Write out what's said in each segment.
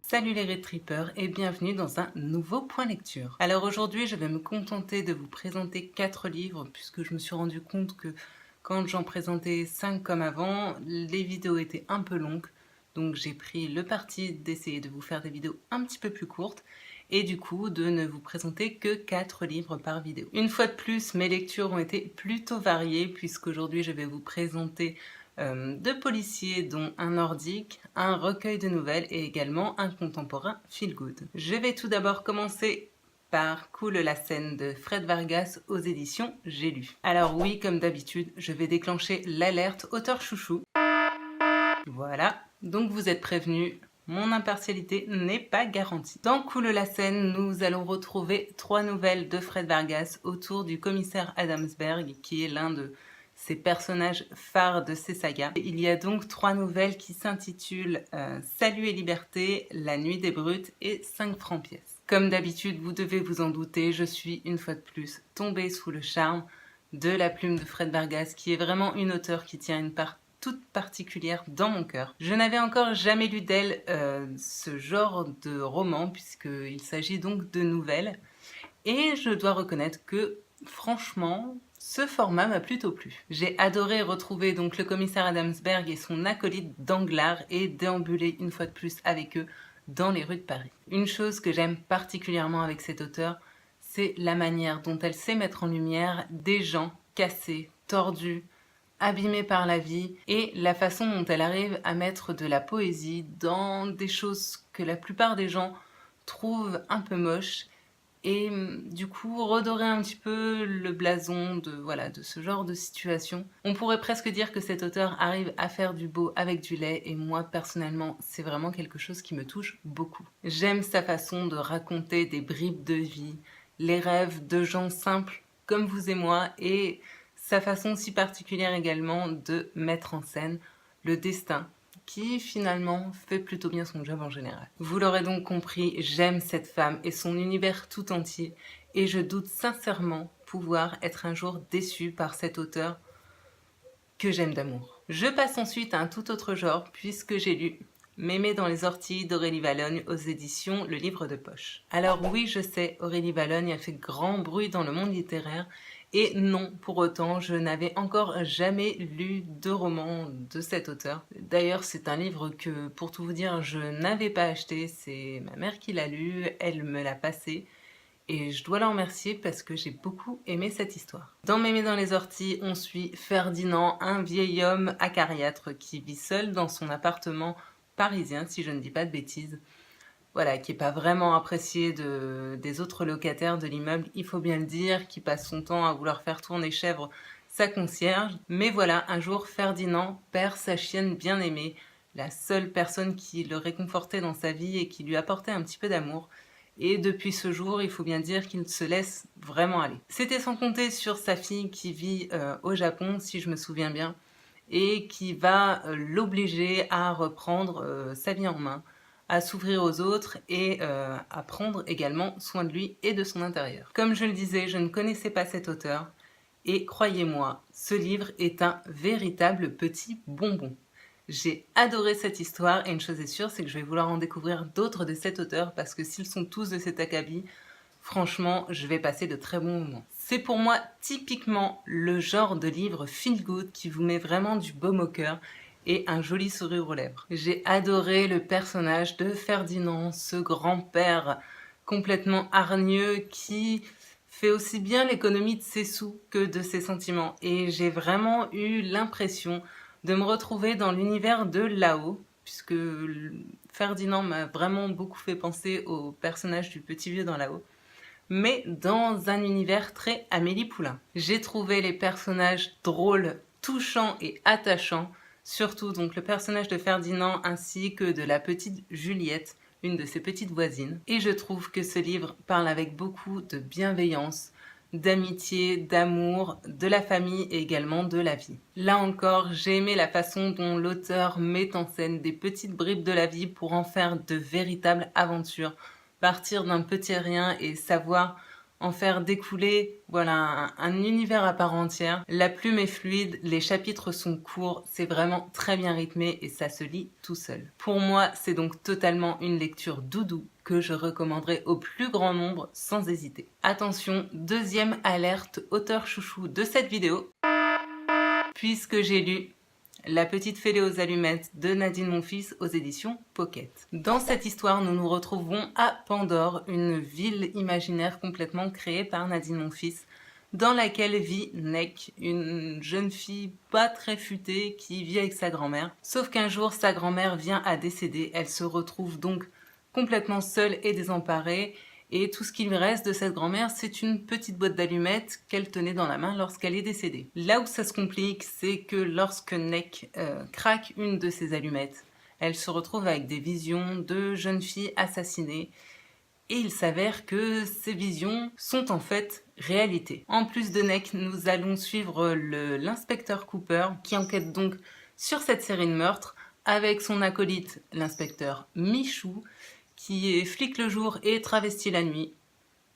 Salut les Red Trippers et bienvenue dans un nouveau point lecture. Alors aujourd'hui je vais me contenter de vous présenter 4 livres puisque je me suis rendu compte que quand j'en présentais 5 comme avant, les vidéos étaient un peu longues. Donc j'ai pris le parti d'essayer de vous faire des vidéos un petit peu plus courtes et du coup de ne vous présenter que 4 livres par vidéo. Une fois de plus, mes lectures ont été plutôt variées puisqu'aujourd'hui je vais vous présenter deux policiers dont un nordique, un recueil de nouvelles et également un contemporain feel good. Je vais tout d'abord commencer par Coule la scène de Fred Vargas aux éditions J'ai lu. Alors oui, comme d'habitude, je vais déclencher l'alerte auteur chouchou. Voilà, donc vous êtes prévenus, mon impartialité n'est pas garantie. Dans Coule la scène, nous allons retrouver 3 nouvelles de Fred Vargas autour du commissaire Adamsberg, qui est l'un de ces personnages phares de ces sagas. Il y a donc 3 nouvelles qui s'intitulent Salut et liberté, La nuit des brutes et 5 francs pièces. Comme d'habitude, vous devez vous en douter, je suis une fois de plus tombée sous le charme de la plume de Fred Vargas, qui est vraiment une auteure qui tient une part toute particulière dans mon cœur. Je n'avais encore jamais lu d'elle ce genre de roman, puisqu'il s'agit donc de nouvelles, et je dois reconnaître que, franchement, ce format m'a plutôt plu. J'ai adoré retrouver donc le commissaire Adamsberg et son acolyte Danglars et déambuler une fois de plus avec eux dans les rues de Paris. Une chose que j'aime particulièrement avec cet auteur, c'est la manière dont elle sait mettre en lumière des gens cassés, tordus, abîmée par la vie, et la façon dont elle arrive à mettre de la poésie dans des choses que la plupart des gens trouvent un peu moches, et du coup redorer un petit peu le blason de ce genre de situation. On pourrait presque dire que cet auteur arrive à faire du beau avec du laid, et moi personnellement c'est vraiment quelque chose qui me touche beaucoup. J'aime sa façon de raconter des bribes de vie, les rêves de gens simples comme vous et moi, et sa façon si particulière également de mettre en scène le destin, qui finalement fait plutôt bien son job en général. Vous l'aurez donc compris, j'aime cette femme et son univers tout entier, et je doute sincèrement pouvoir être un jour déçue par cet auteur que j'aime d'amour. Je passe ensuite à un tout autre genre, puisque j'ai lu Mémé dans les orties d'Aurélie Valognes aux éditions Le Livre de Poche. Alors oui, je sais, Aurélie Valognes a fait grand bruit dans le monde littéraire, et non, pour autant, je n'avais encore jamais lu de roman de cet auteur. D'ailleurs, c'est un livre que, pour tout vous dire, je n'avais pas acheté, c'est ma mère qui l'a lu, elle me l'a passé, et je dois la remercier parce que j'ai beaucoup aimé cette histoire. Dans Mémé dans les orties, on suit Ferdinand, un vieil homme acariâtre qui vit seul dans son appartement parisien, si je ne dis pas de bêtises. Voilà, qui n'est pas vraiment apprécié des autres locataires de l'immeuble, il faut bien le dire, qui passe son temps à vouloir faire tourner chèvre sa concierge. Mais voilà, un jour, Ferdinand perd sa chienne bien-aimée, la seule personne qui le réconfortait dans sa vie et qui lui apportait un petit peu d'amour. Et depuis ce jour, il faut bien dire qu'il se laisse vraiment aller. C'était sans compter sur sa fille qui vit au Japon, si je me souviens bien, et qui va l'obliger à reprendre sa vie en main, à s'ouvrir aux autres et à prendre également soin de lui et de son intérieur. Comme je le disais, je ne connaissais pas cet auteur, et croyez-moi, ce livre est un véritable petit bonbon. J'ai adoré cette histoire, et une chose est sûre, c'est que je vais vouloir en découvrir d'autres de cet auteur, parce que s'ils sont tous de cet acabit, franchement, je vais passer de très bons moments. C'est pour moi typiquement le genre de livre feel good qui vous met vraiment du baume au cœur et un joli sourire aux lèvres. J'ai adoré le personnage de Ferdinand, ce grand-père complètement hargneux qui fait aussi bien l'économie de ses sous que de ses sentiments. Et j'ai vraiment eu l'impression de me retrouver dans l'univers de Lao, puisque Ferdinand m'a vraiment beaucoup fait penser au personnage du petit vieux dans Lao, mais dans un univers très Amélie Poulain. J'ai trouvé les personnages drôles, touchants et attachants, surtout donc le personnage de Ferdinand ainsi que de la petite Juliette, une de ses petites voisines. Et je trouve que ce livre parle avec beaucoup de bienveillance, d'amitié, d'amour, de la famille et également de la vie. Là encore, j'ai aimé la façon dont l'auteur met en scène des petites bribes de la vie pour en faire de véritables aventures. Partir d'un petit rien et savoir en faire découler voilà, un univers à part entière. La plume est fluide, les chapitres sont courts, c'est vraiment très bien rythmé et ça se lit tout seul. Pour moi, c'est donc totalement une lecture doudou que je recommanderais au plus grand nombre sans hésiter. Attention, deuxième alerte auteur chouchou de cette vidéo, puisque j'ai lu La petite fêlée aux allumettes de Nadine Monfils aux éditions Pocket. Dans cette histoire, nous nous retrouvons à Pandore, une ville imaginaire complètement créée par Nadine Monfils, dans laquelle vit Neck, une jeune fille pas très futée qui vit avec sa grand-mère. Sauf qu'un jour, sa grand-mère vient à décéder, elle se retrouve donc complètement seule et désemparée, et tout ce qui lui reste de cette grand-mère, c'est une petite boîte d'allumettes qu'elle tenait dans la main lorsqu'elle est décédée. Là où ça se complique, c'est que lorsque Neck craque une de ses allumettes, elle se retrouve avec des visions de jeunes filles assassinées, et il s'avère que ces visions sont en fait réalité. En plus de Neck, nous allons suivre l'inspecteur Cooper, qui enquête donc sur cette série de meurtres, avec son acolyte, l'inspecteur Michou, qui est flic le jour et travesti la nuit,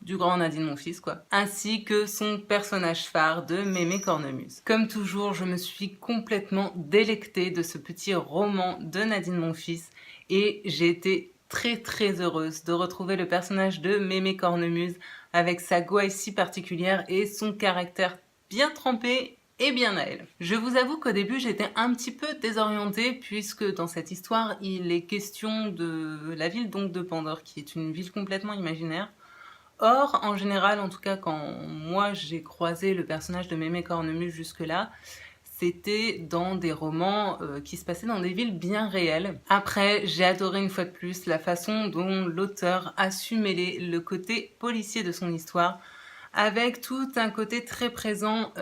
du grand Nadine Monfils quoi, ainsi que son personnage phare de Mémé Cornemuse. Comme toujours, je me suis complètement délectée de ce petit roman de Nadine Monfils et j'ai été très heureuse de retrouver le personnage de Mémé Cornemuse avec sa gouaille si particulière et son caractère bien trempé et bien à elle. Je vous avoue qu'au début j'étais un petit peu désorientée puisque dans cette histoire il est question de la ville donc de Pandore qui est une ville complètement imaginaire. Or, en général, en tout cas quand moi j'ai croisé le personnage de Mémé Cornemuse jusque-là, c'était dans des romans qui se passaient dans des villes bien réelles. Après, j'ai adoré une fois de plus la façon dont l'auteur a su mêler le côté policier de son histoire avec tout un côté très présent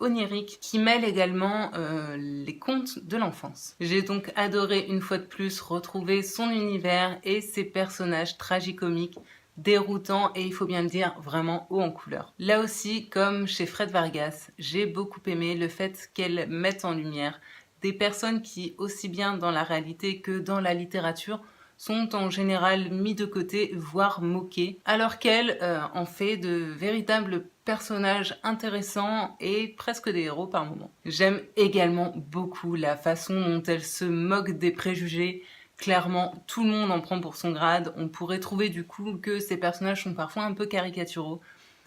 onirique qui mêle également les contes de l'enfance. J'ai donc adoré une fois de plus retrouver son univers et ses personnages tragicomiques, déroutants et il faut bien le dire vraiment haut en couleur. Là aussi, comme chez Fred Vargas, j'ai beaucoup aimé le fait qu'elle mette en lumière des personnes qui, aussi bien dans la réalité que dans la littérature, sont en général mis de côté, voire moqués, alors qu'elle en fait de véritables personnages intéressants et presque des héros par moments. J'aime également beaucoup la façon dont elle se moque des préjugés. Clairement, tout le monde en prend pour son grade. On pourrait trouver du coup que ces personnages sont parfois un peu caricaturaux,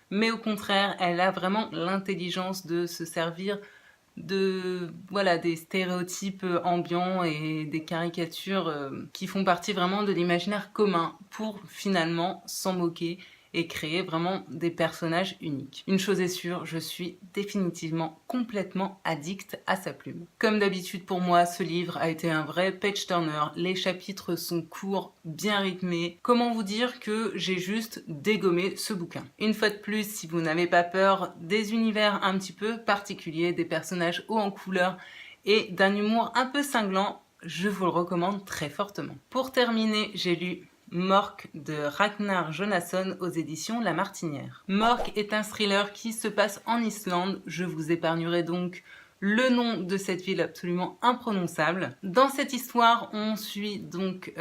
mais au contraire, elle a vraiment l'intelligence de se servir de voilà des stéréotypes ambiants et des caricatures qui font partie vraiment de l'imaginaire commun pour finalement s'en moquer et créer vraiment des personnages uniques. Une chose est sûre, je suis définitivement complètement addict à sa plume. Comme d'habitude pour moi, ce livre a été un vrai page-turner. Les chapitres sont courts, bien rythmés. Comment vous dire que j'ai juste dégommé ce bouquin. Une fois de plus, si vous n'avez pas peur des univers un petit peu particuliers, des personnages hauts en couleur et d'un humour un peu cinglant, je vous le recommande très fortement. Pour terminer, j'ai lu Mork de Ragnar Jonasson aux éditions La Martinière. Mork est un thriller qui se passe en Islande. Je vous épargnerai donc le nom de cette ville absolument imprononçable. Dans cette histoire, on suit donc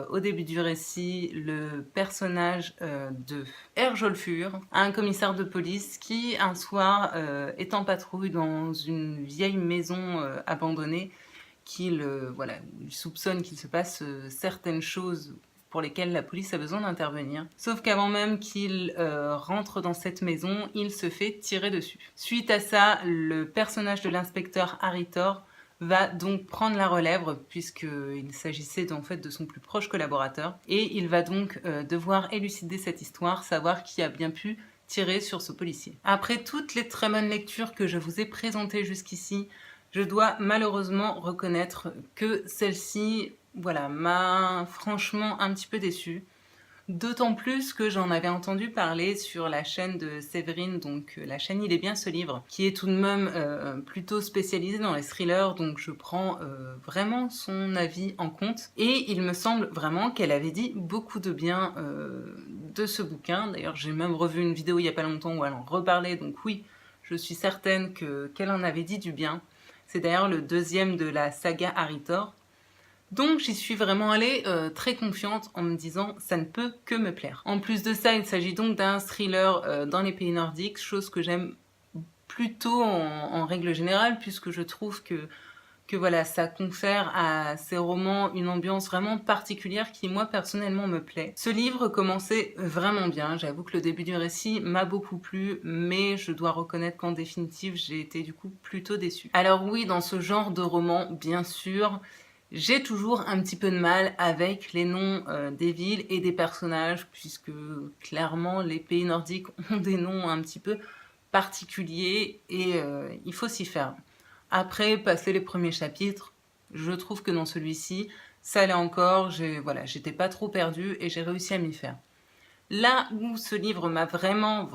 au début du récit le personnage de Herjolfur, un commissaire de police qui un soir est en patrouille dans une vieille maison abandonnée qu'il soupçonne qu'il se passe certaines choses pour lesquels la police a besoin d'intervenir. Sauf qu'avant même qu'il rentre dans cette maison, il se fait tirer dessus. Suite à ça, le personnage de l'inspecteur Haritor va donc prendre la relève puisqu'il s'agissait en fait de son plus proche collaborateur et il va donc devoir élucider cette histoire, savoir qui a bien pu tirer sur ce policier. Après toutes les très bonnes lectures que je vous ai présentées jusqu'ici, je dois malheureusement reconnaître que celle-ci voilà, m'a franchement un petit peu déçue. D'autant plus que j'en avais entendu parler sur la chaîne de Séverine, donc la chaîne Il est bien ce livre, qui est tout de même plutôt spécialisée dans les thrillers, donc je prends vraiment son avis en compte. Et il me semble vraiment qu'elle avait dit beaucoup de bien de ce bouquin. D'ailleurs, j'ai même revu une vidéo il n'y a pas longtemps où elle en reparlait, donc oui, je suis certaine qu'elle en avait dit du bien. C'est d'ailleurs le deuxième de la saga Haritor. Donc j'y suis vraiment allée très confiante en me disant ça ne peut que me plaire. En plus de ça, il s'agit donc d'un thriller dans les pays nordiques, chose que j'aime plutôt en règle générale, puisque je trouve que voilà, ça confère à ces romans une ambiance vraiment particulière qui, moi, personnellement, me plaît. Ce livre commençait vraiment bien. J'avoue que le début du récit m'a beaucoup plu, mais je dois reconnaître qu'en définitive, j'ai été du coup plutôt déçue. Alors oui, dans ce genre de roman, bien sûr, j'ai toujours un petit peu de mal avec les noms des villes et des personnages, puisque clairement, les pays nordiques ont des noms un petit peu particuliers et il faut s'y faire. Après, passer les premiers chapitres, je trouve que dans celui-ci, ça allait encore, voilà, j'étais pas trop perdue et j'ai réussi à m'y faire. Là où ce livre m'a vraiment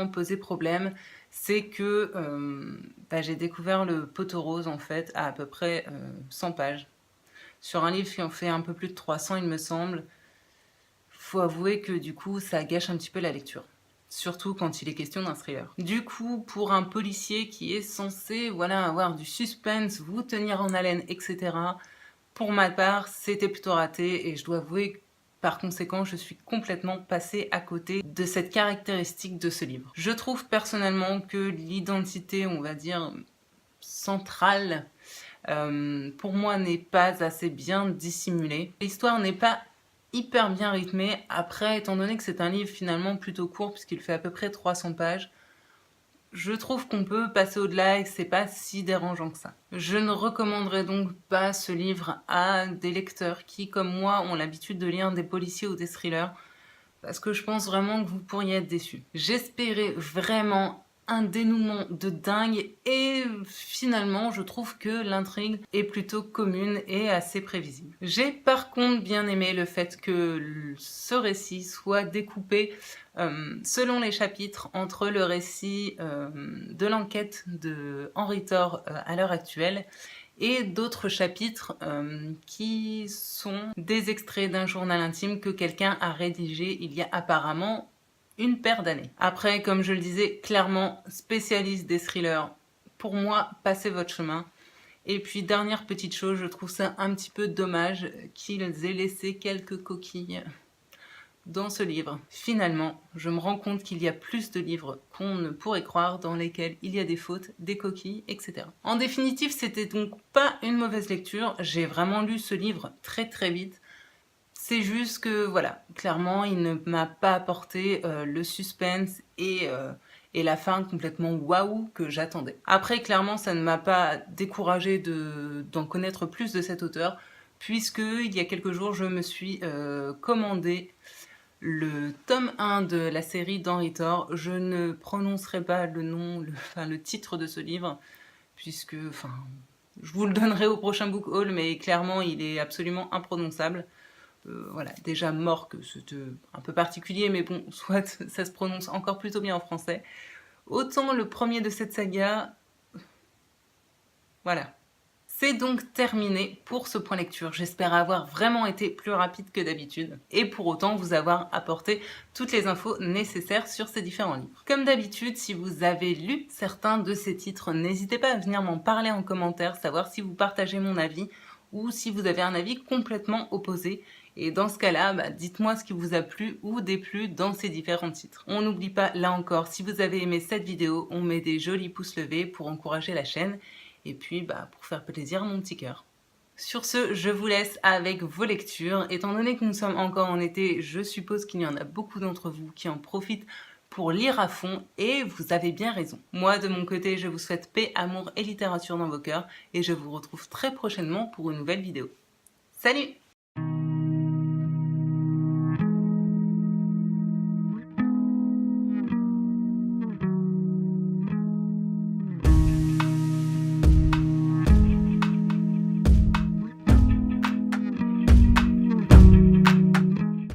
posé problème, c'est que j'ai découvert le Pot-aux Roses en fait à peu près 100 pages. Sur un livre qui en fait un peu plus de 300 il me semble. Faut avouer que du coup ça gâche un petit peu la lecture. Surtout quand il est question d'un thriller. Du coup, pour un policier qui est censé voilà, avoir du suspense, vous tenir en haleine, etc., pour ma part, c'était plutôt raté et je dois avouer que par conséquent, je suis complètement passée à côté de cette caractéristique de ce livre. Je trouve personnellement que l'identité, on va dire, centrale, pour moi, n'est pas assez bien dissimulée. L'histoire n'est pas hyper bien rythmé. Après, étant donné que c'est un livre finalement plutôt court, puisqu'il fait à peu près 300 pages, je trouve qu'on peut passer au-delà et que c'est pas si dérangeant que ça. Je ne recommanderais donc pas ce livre à des lecteurs qui, comme moi, ont l'habitude de lire des policiers ou des thrillers, parce que je pense vraiment que vous pourriez être déçus. J'espérais vraiment un dénouement de dingue et finalement je trouve que l'intrigue est plutôt commune et assez prévisible. J'ai par contre bien aimé le fait que ce récit soit découpé selon les chapitres entre le récit de l'enquête de Henry Thor à l'heure actuelle et d'autres chapitres qui sont des extraits d'un journal intime que quelqu'un a rédigé il y a apparemment une paire d'années. Après, comme je le disais, clairement, spécialiste des thrillers, pour moi, passez votre chemin. Et puis, dernière petite chose, je trouve ça un petit peu dommage qu'ils aient laissé quelques coquilles dans ce livre. Finalement, je me rends compte qu'il y a plus de livres qu'on ne pourrait croire dans lesquels il y a des fautes, des coquilles, etc. En définitive, c'était donc pas une mauvaise lecture. J'ai vraiment lu ce livre très vite. C'est juste que, voilà, clairement, il ne m'a pas apporté le suspense et la fin complètement waouh que j'attendais. Après, clairement, ça ne m'a pas découragée d'en connaître plus de cet auteur, puisque il y a quelques jours, je me suis commandé le tome 1 de la série d'Henry Thor. Je ne prononcerai pas le nom, le titre de ce livre, puisque, je vous le donnerai au prochain book haul, mais clairement, il est absolument imprononçable. Voilà, déjà mort que c'est un peu particulier, mais bon, soit ça se prononce encore plutôt bien en français. Autant le premier de cette saga, voilà. C'est donc terminé pour ce point lecture. J'espère avoir vraiment été plus rapide que d'habitude et pour autant vous avoir apporté toutes les infos nécessaires sur ces différents livres. Comme d'habitude, si vous avez lu certains de ces titres, n'hésitez pas à venir m'en parler en commentaire, savoir si vous partagez mon avis ou si vous avez un avis complètement opposé. Et dans ce cas-là, dites-moi ce qui vous a plu ou déplu dans ces différents titres. On n'oublie pas, là encore, si vous avez aimé cette vidéo, on met des jolis pouces levés pour encourager la chaîne et puis pour faire plaisir à mon petit cœur. Sur ce, je vous laisse avec vos lectures. Étant donné que nous sommes encore en été, je suppose qu'il y en a beaucoup d'entre vous qui en profitent pour lire à fond, et vous avez bien raison. Moi, de mon côté, je vous souhaite paix, amour et littérature dans vos cœurs, et je vous retrouve très prochainement pour une nouvelle vidéo. Salut!